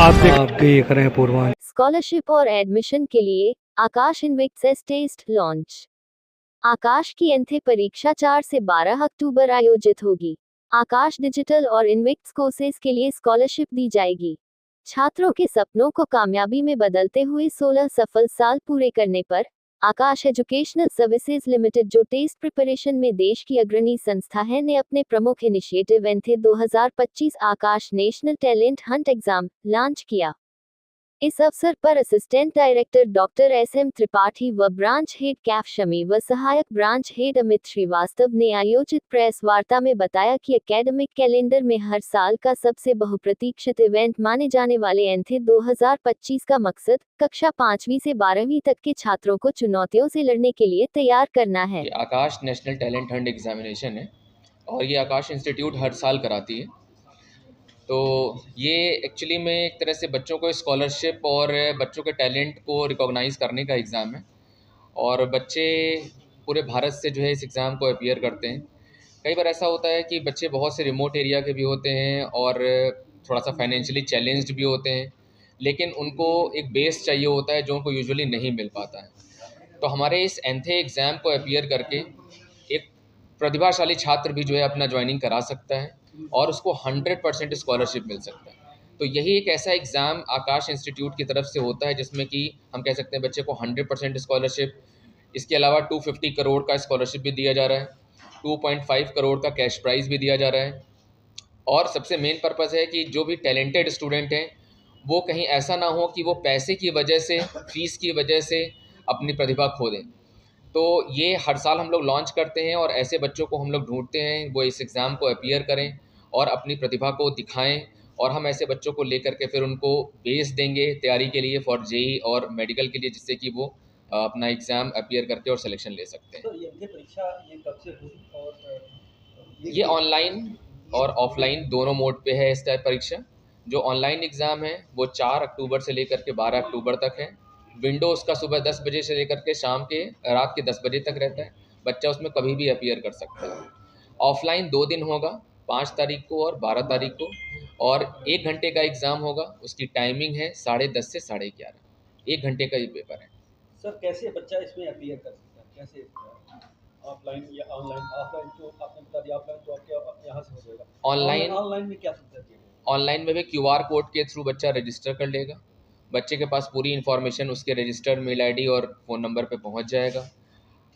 आप देख रहे हैं पूर्वांचल। स्कॉलरशिप और एडमिशन के लिए आकाश इन्विक्स टेस्ट लॉन्च। आकाश की एंथे परीक्षा 4 से 12 अक्टूबर आयोजित होगी। आकाश डिजिटल और इन्विक्स कोर्सेज के लिए स्कॉलरशिप दी जाएगी। छात्रों के सपनों को कामयाबी में बदलते हुए 16 सफल साल पूरे करने पर आकाश एजुकेशनल सर्विसेज लिमिटेड, जो टेस्ट प्रिपरेशन में देश की अग्रणी संस्था है, ने अपने प्रमुख initiative ANTHE 2025 Aakash national talent hunt exam launch किया। इस अवसर पर assistant director doctor S M. Tripathi व ब्रांच हेड कैफ शमी व सहायक ब्रांच हेड अमित श्रीवास्तव ने आयोजित प्रेस वार्ता में बताया कि एकेडमिक कैलेंडर में हर साल का सबसे बहुप्रतीक्षित इवेंट माने जाने वाले एंथे 2025 का मकसद कक्षा 5वीं से 12वीं तक के छात्रों को चुनौतियों से लड़ने के लिए तैयार करना है। ये आकाश नेशनल टैलेंट हंट एग्जामिनेशन है और ये आकाश इंस्टीट्यूट हर साल कराती है। तो ये एक्चुअली में एक तरह से बच्चों को स्कॉलरशिप और बच्चों के टैलेंट को रिकॉग्नाइज़ करने का एग्ज़ाम है और बच्चे पूरे भारत से जो है इस एग्ज़ाम को अपीयर करते हैं। कई बार ऐसा होता है कि बच्चे बहुत से रिमोट एरिया के भी होते हैं और थोड़ा सा फाइनेंशियली चैलेंज्ड भी होते हैं, लेकिन उनको एक बेस चाहिए होता है जो उनको यूजुअली नहीं मिल पाता है। तो हमारे इस एंथे एग्ज़ाम को अपीयर करके एक प्रतिभाशाली छात्र भी जो है अपना ज्वाइनिंग करा सकता है और उसको 100% स्कॉलरशिप मिल सकता है। तो यही एक ऐसा एग्ज़ाम आकाश इंस्टीट्यूट की तरफ से होता है जिसमें कि हम कह सकते हैं बच्चे को 100% स्कॉलरशिप, इसके अलावा 250 करोड़ का स्कॉलरशिप भी दिया जा रहा है, 2.5 करोड़ का कैश प्राइज़ भी दिया जा रहा है। और सबसे मेन पर्पज़ है कि जो भी टैलेंटेड स्टूडेंट हैं वो कहीं ऐसा ना हो कि वो पैसे की वजह से, फ़ीस की वजह से अपनी प्रतिभा खो दें। तो ये हर साल हम लोग लॉन्च करते हैं और ऐसे बच्चों को हम लोग ढूंढते हैं वो इस एग्ज़ाम को अपीयर करें और अपनी प्रतिभा को दिखाएं और हम ऐसे बच्चों को लेकर के फिर उनको बेस देंगे तैयारी के लिए फॉर जेई और मेडिकल के लिए, जिससे कि वो अपना एग्ज़ाम अपीयर करके और सिलेक्शन ले सकते हैं। तो ये परीक्षा ये कब से होगी और ये ऑनलाइन और ऑफलाइन दोनों मोड पे है इस टाइप परीक्षा। जो ऑनलाइन एग्ज़ाम है वो 4 अक्टूबर से लेकर के 12 अक्टूबर तक है। विंडो उसका सुबह 10 बजे से लेकर के रात के 10 बजे तक रहता है। बच्चा उसमें कभी भी अपीयर कर सकता है। ऑफलाइन 2 दिन होगा, 5 तारीख को और 12 तारीख को, और 1 घंटे का एग्ज़ाम होगा। उसकी टाइमिंग है 10:30 से 11:30। 1 घंटे का ये पेपर है। सर कैसे बच्चा इसमें अपीयर कर सकता है, कैसे ऑफलाइन या ऑनलाइन? ऑफलाइन तो आपने बता दिया, ऑफलाइन तो आपके यहाँ से हो जाएगा। ऑनलाइन में क्या सुविधा दी है? ऑनलाइन में भी क्यूआर कोड के थ्रू बच्चा रजिस्टर कर लेगा। बच्चे के पास पूरी इन्फॉर्मेशन उसके रजिस्टर्ड मेल आईडी और फ़ोन नंबर पे पहुंच जाएगा।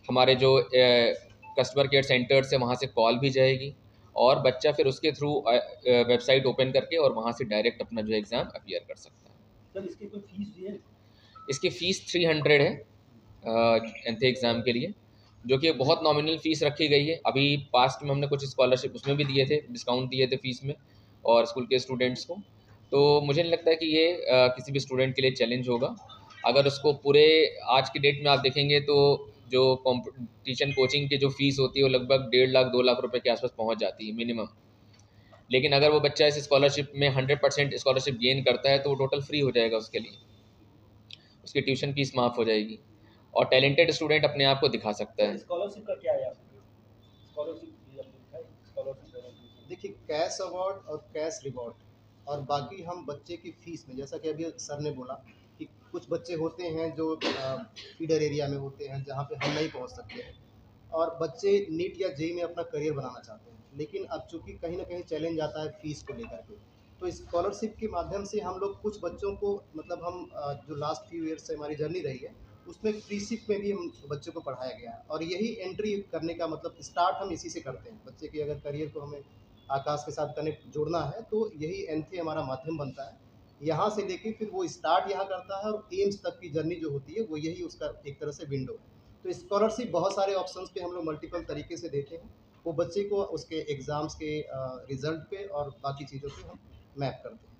हमारे जो कस्टमर केयर सेंटर से वहां से कॉल भी जाएगी और बच्चा फिर उसके थ्रू वेबसाइट ओपन करके और वहां से डायरेक्ट अपना जो एग्ज़ाम अपीयर कर सकता है। सर इसकी कोई फीस भी है? इसकी फ़ीस 300 है एंथे एग्ज़ाम के लिए, जो कि बहुत नॉमिनल फ़ीस रखी गई है। अभी पास्ट में हमने कुछ स्कॉलरशिप उसमें भी दिए थे, डिस्काउंट दिए थे फ़ीस में और स्कूल के स्टूडेंट्स को। तो मुझे नहीं लगता है कि ये किसी भी स्टूडेंट के लिए चैलेंज होगा। अगर उसको पूरे आज की डेट में आप देखेंगे तो जो कॉम्पिटिशन कोचिंग की जो फ़ीस होती है वो लगभग 1.5 लाख 2 लाख रुपए के आसपास पहुंच जाती है मिनिमम। लेकिन अगर वो बच्चा इस स्कॉलरशिप में 100% स्कॉलरशिप गेन करता है तो वो टोटल फ्री हो जाएगा उसके लिए, उसकी ट्यूशन फीस माफ़ हो जाएगी और टैलेंटेड स्टूडेंट अपने आप को दिखा सकता है। स्कॉलरशिप का क्या है? स्कॉलरशिप देखिए, कैश अवार्ड और कैश रिवॉर्ड और बाकी हम बच्चे की फ़ीस में, जैसा कि अभी सर ने बोला कि कुछ बच्चे होते हैं जो फीडर एरिया में होते हैं जहाँ पे हम नहीं पहुँच सकते हैं और बच्चे नीट या जेईई में अपना करियर बनाना चाहते हैं, लेकिन अब चूँकि कहीं न कहीं चैलेंज आता है फ़ीस को लेकर के, तो स्कॉलरशिप के माध्यम से हम लोग कुछ बच्चों को, मतलब हम जो लास्ट फ्यू ईयर्स से हमारी जर्नी रही है उसमें फ्रीशिप में भी हम बच्चों को पढ़ाया गया है और यही एंट्री करने का मतलब स्टार्ट हम इसी से करते हैं। बच्चे के अगर करियर को हमें आकाश के साथ कनेक्ट जोड़ना है तो यही एंथे हमारा माध्यम बनता है। यहाँ से लेके फिर वो स्टार्ट यहाँ करता है और एम्स तक की जर्नी जो होती है वो यही उसका एक तरह से विंडो है। तो स्कॉलरशिप बहुत सारे ऑप्शंस पे हम लोग मल्टीपल तरीके से देते हैं, वो बच्चे को उसके एग्ज़ाम्स के रिजल्ट पे और बाकी चीज़ों पे हम मैप करते हैं।